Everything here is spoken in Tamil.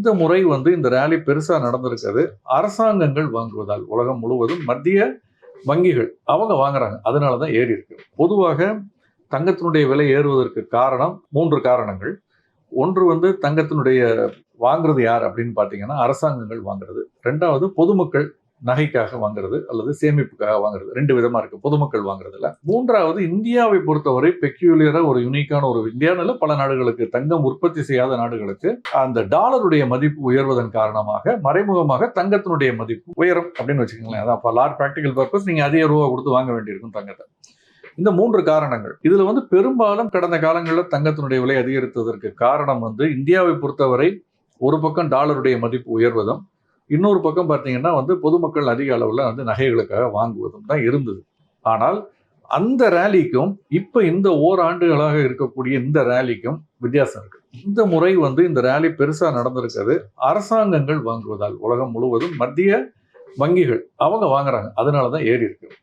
இந்த முறை இந்த ரேலி பெருசா நடந்திருக்கிறது அரசாங்கங்கள் வாங்குவதால். உலகம் முழுவதும் மத்திய வங்கிகள் அவங்க வாங்குறாங்க. அதனால தான் ஏறி இருக்கு. பொதுவாக தங்கத்தினுடைய விலை ஏறுவதற்கு காரணம் 3 காரணங்கள். ஒன்று தங்கத்தினுடைய வாங்குறது யார் அப்படின்னு பார்த்தீங்கன்னா அரசாங்கங்கள் வாங்குறது. 2வது பொதுமக்கள் நகைக்காக வாங்குறது அல்லது சேமிப்புக்காக வாங்குறது. 2 விதமா இருக்கு பொதுமக்கள் வாங்குறதுல. 3வது இந்தியாவை பொறுத்தவரை பெக்யூலியரா ஒரு யூனிக்கான ஒரு இந்தியாவில் பல நாடுகளுக்கு தங்கம் உற்பத்தி செய்யாத நாடுகளுக்கு அந்த டாலருடைய மதிப்பு உயர்வதன் காரணமாக மறைமுகமாக தங்கத்தினுடைய மதிப்பு உயரும் அப்படின்னு வச்சுக்கோங்களேன். அதான் லார்ஜ் ப்ராக்டிகல் பர்பஸ் நீங்க அதிக ரூபா கொடுத்து வாங்க வேண்டியிருக்கும் தங்கத்தை. இந்த 3 காரணங்கள். இதுல பெரும்பாலும் கடந்த காலங்களில் தங்கத்தினுடைய விலை அதிகரித்ததற்கு காரணம் இந்தியாவை பொறுத்தவரை ஒரு பக்கம் டாலருடைய மதிப்பு உயர்வதும், இன்னொரு பக்கம் பார்த்தீங்கன்னா பொதுமக்கள் அதிக அளவில் நகைகளுக்காக வாங்குவதும் தான் இருந்தது. ஆனால் அந்த ரேலிக்கும் இப்ப இந்த ஓராண்டுகளாக இருக்கக்கூடிய இந்த ரேலிக்கும் வித்தியாசம் இருக்கு. இந்த முறை இந்த ரேலி பெருசா நடந்திருக்கிறது அரசாங்கங்கள் வாங்குவதால். உலகம் முழுவதும் மத்திய வங்கிகள் அவங்க வாங்குறாங்க. அதனால தான் ஏறி இருக்கு.